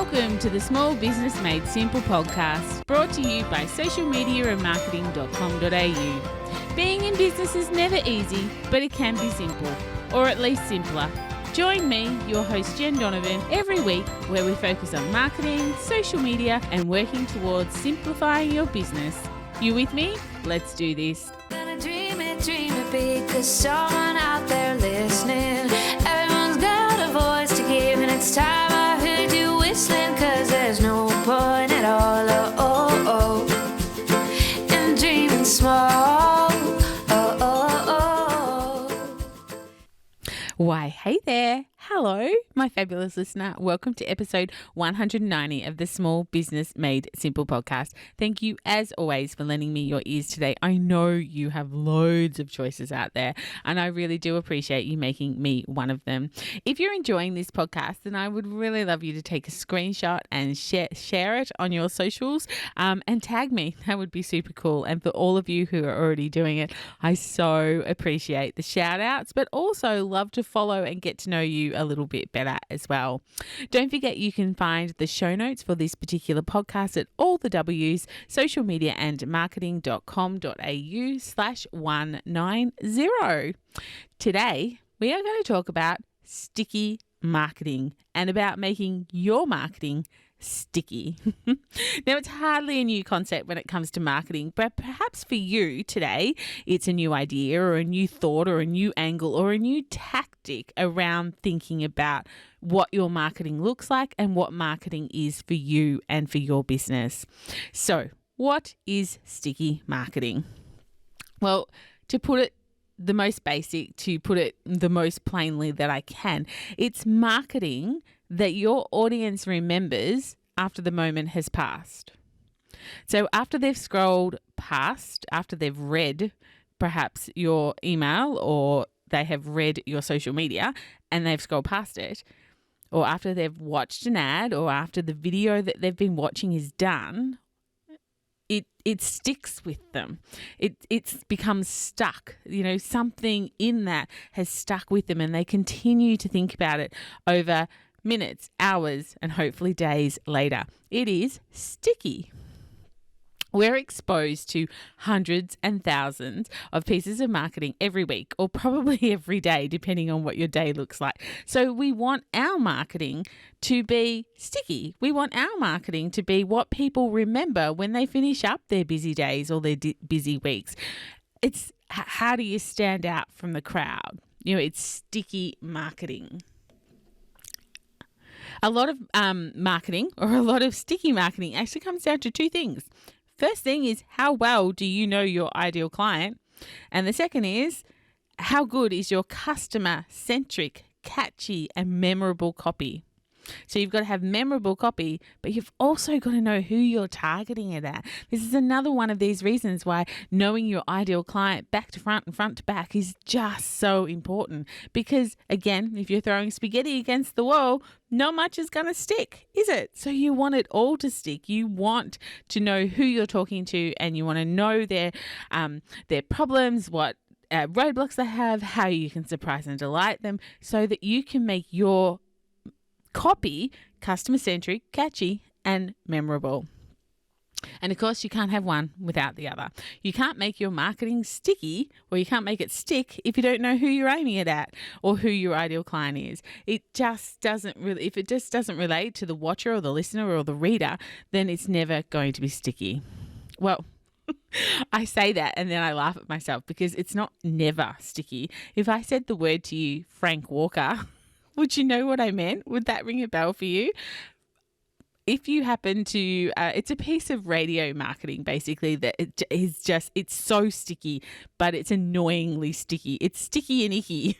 Welcome to the Small Business Made Simple podcast, brought to you by socialmediaandmarketing.com.au. Being in business is never easy, but it can be simple, or at least simpler. Join me, your host Jen Donovan, every week where we focus on marketing, social media, and working towards simplifying your business. You with me? Let's do this. Gonna dream it big, 'cause someone out there listening. Everyone's got a voice to give, and it's time I heard you whistling, 'cause there's no point at all, in dreaming small. Why, hey there. Hello, my fabulous listener. Welcome to episode 190 of the Small Business Made Simple podcast. Thank you, as always, for lending me your ears today. I know you have loads of choices out there, and I really do appreciate you making me one of them. If you're enjoying this podcast, then I would really love you to take a screenshot and share it on your socials and tag me. That would be super cool. And for all of you who are already doing it, I so appreciate the shout outs, but also love to follow and get to know you a little bit better as well. Don't forget you can find the show notes for this particular podcast at all the W's, socialmediaandmarketing.com.au/190. Today, we are going to talk about sticky marketing and about making your marketing sticky. Now, it's hardly a new concept when it comes to marketing, but perhaps for you today, it's a new idea or a new thought or a new angle or a new tactic around thinking about what your marketing looks like and what marketing is for you and for your business. So, what is sticky marketing? Well, to put it the most basic, to put it the most plainly that I can, it's marketing that your audience remembers after the moment has passed. So after they've scrolled past, after they've read perhaps your email or they have read your social media and they've scrolled past it, or after they've watched an ad or after the video that they've been watching is done, it sticks with them. It's become stuck. You know, something in that has stuck with them and they continue to think about it over minutes, hours, and hopefully days later. It is sticky. We're exposed to hundreds and thousands of pieces of marketing every week, or probably every day, depending on what your day looks like. So we want our marketing to be sticky. We want our marketing to be what people remember when they finish up their busy days or their busy weeks. It's how do you stand out from the crowd? You know, it's sticky marketing. A lot of marketing, or a lot of sticky marketing, actually comes down to two things. First thing is, how well do you know your ideal client? And the second is, how good is your customer-centric, catchy, and memorable copy? So you've got to have memorable copy, but you've also got to know who you're targeting it at. This is another one of these reasons why knowing your ideal client back to front and front to back is just so important. Because again, if you're throwing spaghetti against the wall, not much is going to stick, is it? So you want it all to stick. You want to know who you're talking to, and you want to know their problems, what roadblocks they have, how you can surprise and delight them, so that you can make your copy customer-centric, catchy, and memorable. And of course, you can't have one without the other. You can't make your marketing sticky, or you can't make it stick if you don't know who you're aiming it at or who your ideal client is. It just doesn't really, if it just doesn't relate to the watcher or the listener or the reader, then it's never going to be sticky. Well, I say that and then I laugh at myself because it's not never sticky. If I said the word to you, Frank Walker, would you know what I meant? Would that ring a bell for you? If you happen to, it's a piece of radio marketing, basically, that it is just, it's so sticky, but it's annoyingly sticky. It's sticky and icky.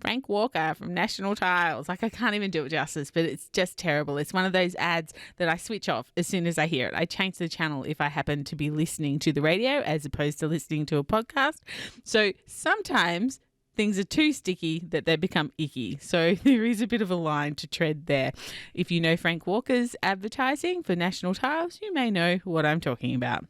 Frank Walker from National Tiles. Like, I can't even do it justice, but it's just terrible. It's one of those ads that I switch off as soon as I hear it. I change the channel if I happen to be listening to the radio as opposed to listening to a podcast. So sometimes things are too sticky that they become icky. So there is a bit of a line to tread there. If you know Frank Walker's advertising for National Tiles, you may know what I'm talking about.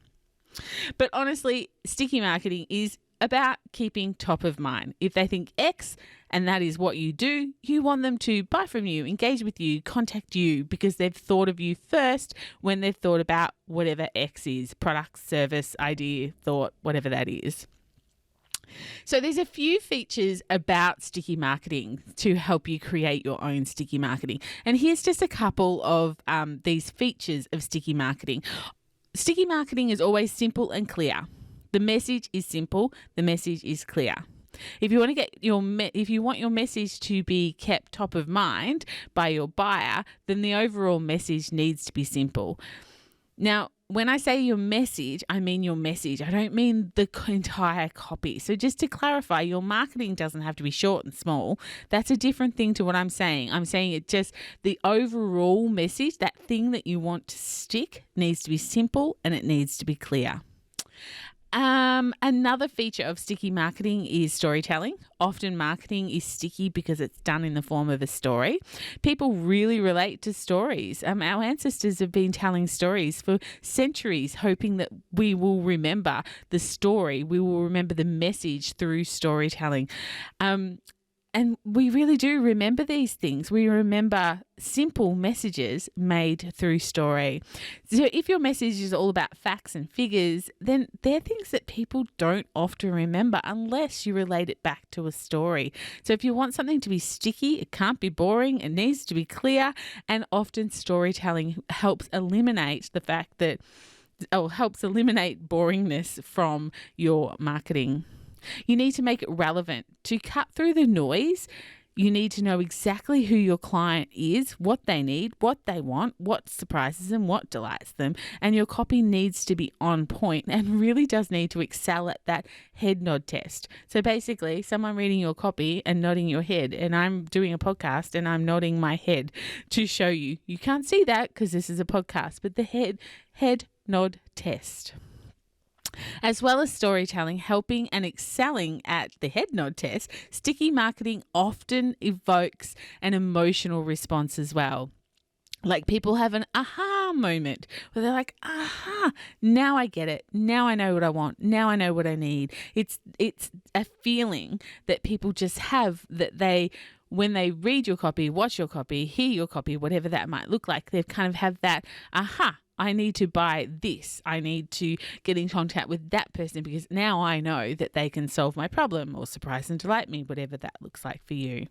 But honestly, sticky marketing is about keeping top of mind. If they think X and that is what you do, you want them to buy from you, engage with you, contact you because they've thought of you first when they've thought about whatever X is, product, service, idea, thought, whatever that is. So there's a few features about sticky marketing to help you create your own sticky marketing. And here's just a couple of these features of sticky marketing. Sticky marketing is always simple and clear. The message is simple. The message is clear. If you want to get if you want your message to be kept top of mind by your buyer, then the overall message needs to be simple. Now, when I say your message, I mean your message. I don't mean the entire copy. So just to clarify, your marketing doesn't have to be short and small. That's a different thing to what I'm saying. I'm saying it just the overall message, that thing that you want to stick, needs to be simple and it needs to be clear. Another feature of sticky marketing is storytelling. Often marketing is sticky because it's done in the form of a story. People really relate to stories. Our ancestors have been telling stories for centuries, hoping that we will remember the story. We will remember the message through storytelling. And we really do remember these things. We remember simple messages made through story. So if your message is all about facts and figures, then they're things that people don't often remember unless you relate it back to a story. So if you want something to be sticky, it can't be boring, it needs to be clear, and often storytelling helps eliminate the fact that, helps eliminate boringness from your marketing. You need to make it relevant. To cut through the noise, you need to know exactly who your client is, what they need, what they want, what surprises them, what delights them. And your copy needs to be on point and really does need to excel at that head nod test. So basically, someone reading your copy and nodding your head, and I'm doing a podcast and I'm nodding my head to show you. You can't see that because this is a podcast, but the head nod test. As well as storytelling, helping and excelling at the head nod test, sticky marketing often evokes an emotional response as well. Like people have an aha moment where they're like, aha, now I get it. Now I know what I want. Now I know what I need. It's a feeling that people just have that when they read your copy, watch your copy, hear your copy, whatever that might look like, they kind of have that aha. I need to buy this. I need to get in contact with that person because now I know that they can solve my problem or surprise and delight me, whatever that looks like for you.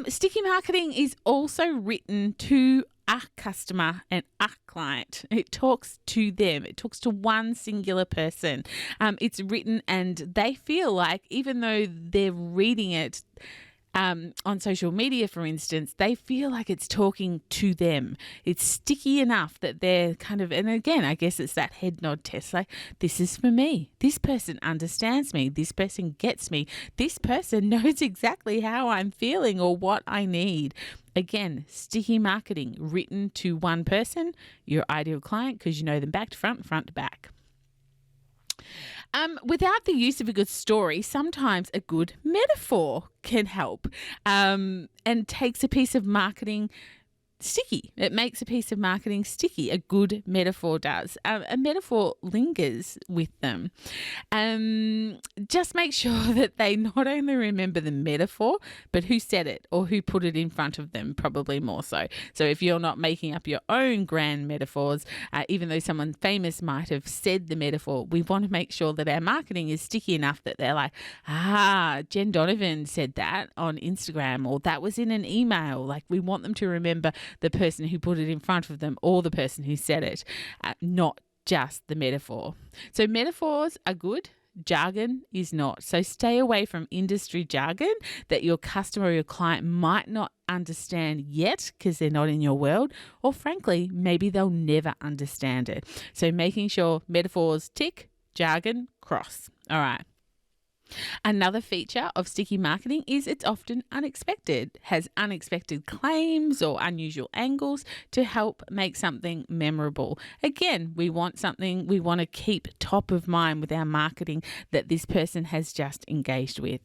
Sticky marketing is also written to a customer and a client. It talks to them. It talks to one singular person. It's written and they feel like even though they're reading it on social media, for instance, they feel like it's talking to them. It's sticky enough that they're kind of, and again, I guess it's that head nod test, like, this is for me. This person understands me. This person gets me. This person knows exactly how I'm feeling or what I need. Again, sticky marketing written to one person, your ideal client, because you know them back to front, front to back. Without the use of a good story, sometimes a good metaphor can help and takes a piece of marketing sticky. It makes a piece of marketing sticky. A good metaphor does. A metaphor lingers with them. Just make sure that they not only remember the metaphor, but who said it or who put it in front of them, probably more so. So if you're not making up your own grand metaphors, even though someone famous might have said the metaphor, we want to make sure that our marketing is sticky enough that they're like, Jen Donovan said that on Instagram, or that was in an email. Like, we want them to remember the person who put it in front of them or the person who said it, not just the metaphor. So metaphors are good. Jargon is not. So stay away from industry jargon that your customer or your client might not understand yet because they're not in your world, or frankly, maybe they'll never understand it. So making sure metaphors tick, jargon cross. All right. Another feature of sticky marketing is it's often unexpected, has unexpected claims or unusual angles to help make something memorable. Again, we want to keep top of mind with our marketing that this person has just engaged with.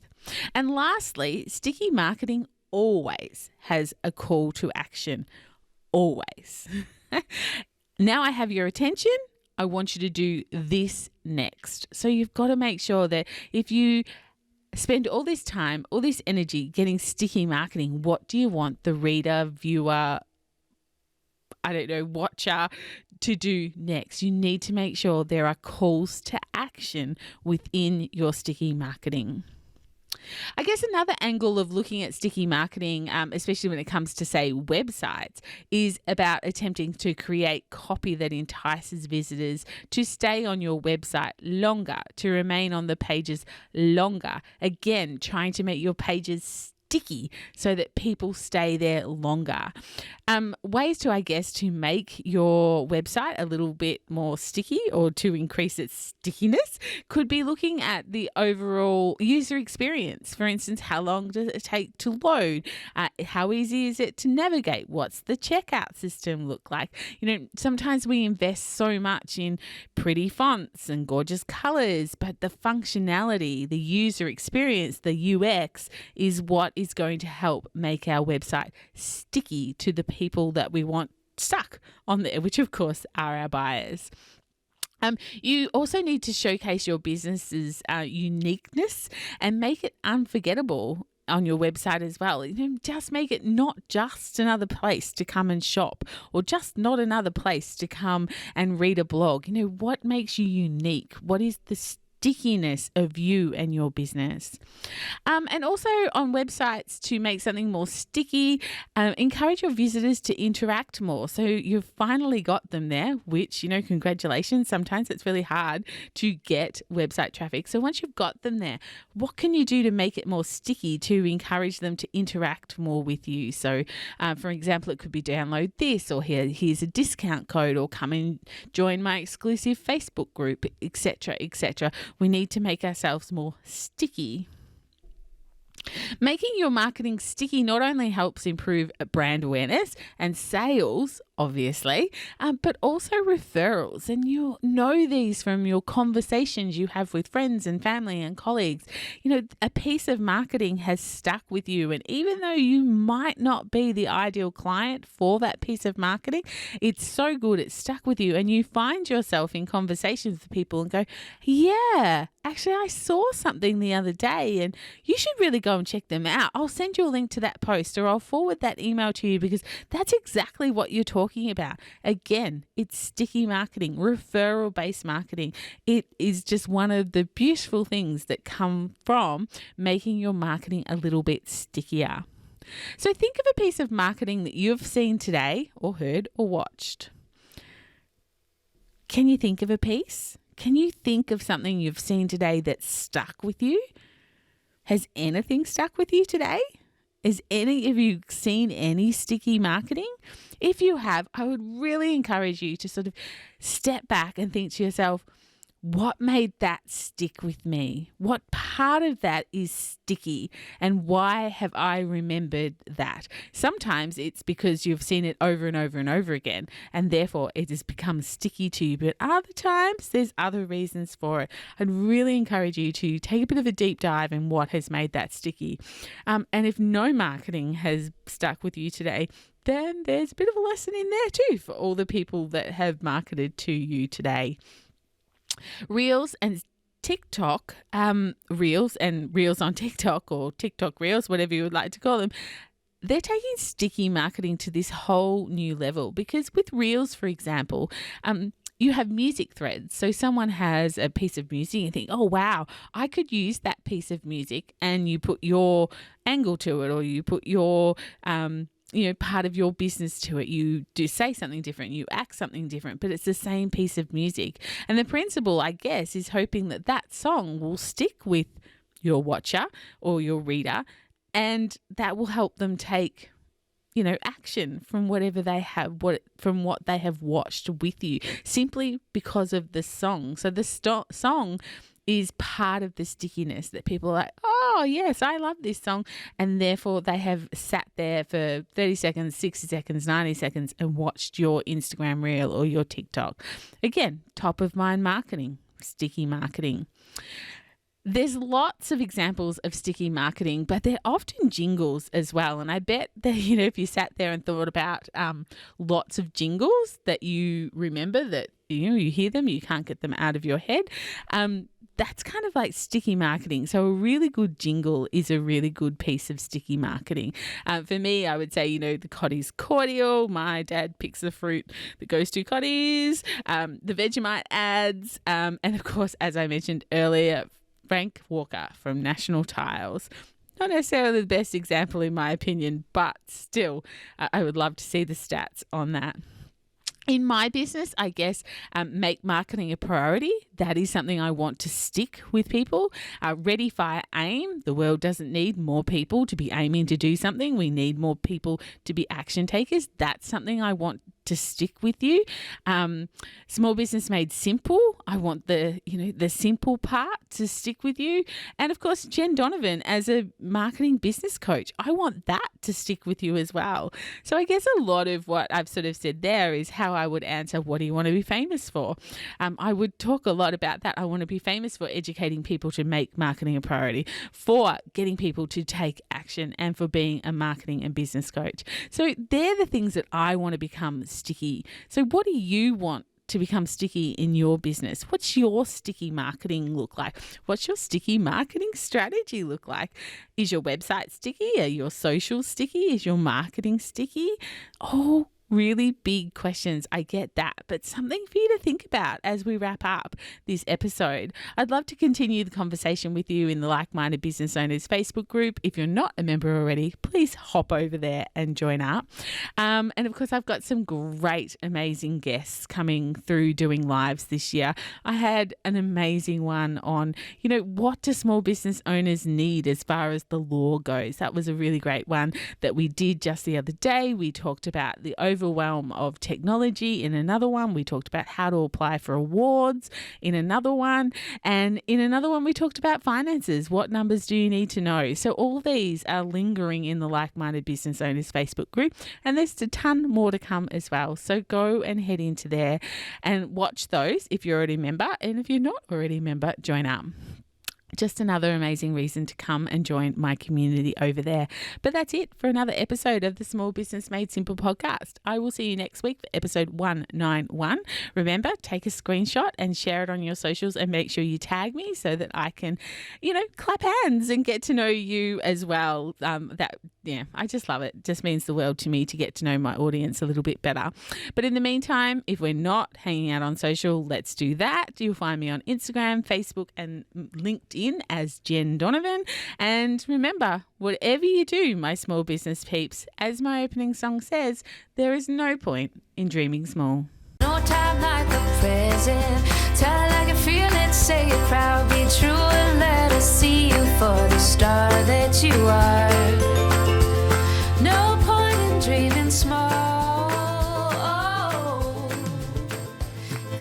And lastly, sticky marketing always has a call to action. Always. Now I have your attention. I want you to do this next. So you've got to make sure that if you spend all this time, all this energy getting sticky marketing, what do you want the reader, viewer, watcher to do next? You need to make sure there are calls to action within your sticky marketing. I guess another angle of looking at sticky marketing, especially when it comes to, say, websites, is about attempting to create copy that entices visitors to stay on your website longer, to remain on the pages longer. Again, trying to make your pages sticky so that people stay there longer. Ways to make your website a little bit more sticky or to increase its stickiness could be looking at the overall user experience. For instance, how long does it take to load? How easy is it to navigate? What's the checkout system look like? Sometimes we invest so much in pretty fonts and gorgeous colors, but the functionality, the user experience, the UX is what is going to help make our website sticky to the people that we want stuck on there, which of course are our buyers. You also need to showcase your business's uniqueness and make it unforgettable on your website as well. Just make it not just another place to come and shop or just not another place to come and read a blog. What makes you unique? What is the stickiness of you and your business? And also on websites, to make something more sticky, encourage your visitors to interact more. So you've finally got them there, which, congratulations. Sometimes it's really hard to get website traffic. So once you've got them there, what can you do to make it more sticky, to encourage them to interact more with you? So for example, it could be download this, or here's a discount code, or come and join my exclusive Facebook group, etc., etc. We need to make ourselves more sticky. Making your marketing sticky not only helps improve brand awareness and sales, obviously, but also referrals. And you'll know these from your conversations you have with friends and family and colleagues. A piece of marketing has stuck with you. And even though you might not be the ideal client for that piece of marketing, it's so good, it's stuck with you. And you find yourself in conversations with people and go, yeah, actually, I saw something the other day and you should really go and check them out. I'll send you a link to that post, or I'll forward that email to you, because that's exactly what you're talking about. Again, it's sticky marketing, referral-based marketing. It is just one of the beautiful things that come from making your marketing a little bit stickier. So think of a piece of marketing that you've seen today, or heard, or watched. Can you think of a piece? Can you think of something you've seen today that stuck with you? Has anything stuck with you today? Has any of you seen any sticky marketing? If you have, I would really encourage you to sort of step back and think to yourself, what made that stick with me? What part of that is sticky, and why have I remembered that? Sometimes it's because you've seen it over and over and over again, and therefore it has become sticky to you. But other times there's other reasons for it. I'd really encourage you to take a bit of a deep dive in what has made that sticky. And if no marketing has stuck with you today, then there's a bit of a lesson in there too for all the people that have marketed to you today. Reels and TikTok, Reels on TikTok, or TikTok Reels, whatever you would like to call them, they're taking sticky marketing to this whole new level. Because with Reels, for example, you have music threads. So someone has a piece of music and think, oh, wow, I could use that piece of music, and you put your angle to it, or you put your part of your business to it. You do say something different, you act something different, but it's the same piece of music. And the principle, I guess, is hoping that that song will stick with your watcher or your reader, and that will help them take action from whatever they have, from what they have watched with you, simply because of the song. So the song is part of the stickiness, that people are like, oh, yes, I love this song. And therefore they have sat there for 30 seconds, 60 seconds, 90 seconds and watched your Instagram reel or your TikTok. Again, top of mind marketing, sticky marketing. There's lots of examples of sticky marketing, but they're often jingles as well. And I bet that, if you sat there and thought about lots of jingles that you remember that, you hear them, you can't get them out of your head. That's kind of like sticky marketing. So a really good jingle is a really good piece of sticky marketing. For me, I would say, the Cottee's cordial. My dad picks the fruit that goes to Cottee's, the Vegemite ads, and of course, as I mentioned earlier, Frank Walker from National Tiles. Not necessarily the best example in my opinion, but still, I would love to see the stats on that. In my business, I guess, make marketing a priority. That is something I want to stick with people. Ready, fire, aim. The world doesn't need more people to be aiming to do something. We need more people to be action takers. That's something I want to stick with you. Small business made simple. I want the simple part to stick with you. And of course, Jen Donovan as a marketing business coach, I want that to stick with you as well. So I guess a lot of what I've sort of said there is how I would answer, what do you want to be famous for? I would talk a lot about that. I want to be famous for educating people to make marketing a priority, for getting people to take action, and for being a marketing and business coach. So they're the things that I want to become sticky. So what do you want to become sticky in your business? What's your sticky marketing look like? What's your sticky marketing strategy look like? Is your website sticky? Are your socials sticky? Is your marketing sticky? Oh, really big questions. I get that, but something for you to think about as we wrap up this episode. I'd love to continue the conversation with you in the Like-Minded Business Owners Facebook group. If you're not a member already, please hop over there and join up. And of course, I've got some great, amazing guests coming through doing lives this year. I had an amazing one on, what do small business owners need as far as the law goes? That was a really great one that we did just the other day. We talked about the overwhelm of technology in another one. We talked about how to apply for awards in another one. And in another one, we talked about finances. What numbers do you need to know? So all these are lingering in the Like-Minded Business Owners Facebook group. And there's a ton more to come as well. So go and head into there and watch those if you're already a member. And if you're not already a member, join up. Just another amazing reason to come and join my community over there. But that's it for another episode of the Small Business Made Simple podcast. I will see you next week for episode 191. Remember, take a screenshot and share it on your socials and make sure you tag me so that I can, clap hands and get to know you as well. I just love it. It just means the world to me to get to know my audience a little bit better. But in the meantime, if we're not hanging out on social, let's do that. You'll find me on Instagram, Facebook, and LinkedIn as Jen Donovan. And remember, whatever you do, my small business peeps, as my opening song says, there is no point in dreaming small. No time like the present. Tell it like you feel it, say it proud, be true, and let us see you for the star that you are. No point in dreaming small.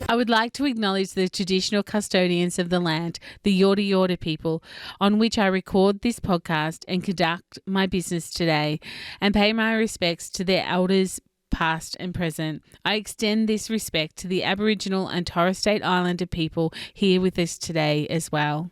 I would like to acknowledge the traditional custodians of the land, the Yorta Yorta people, on which I record this podcast and conduct my business today, and pay my respects to their elders, past and present. I extend this respect to the Aboriginal and Torres Strait Islander people here with us today as well.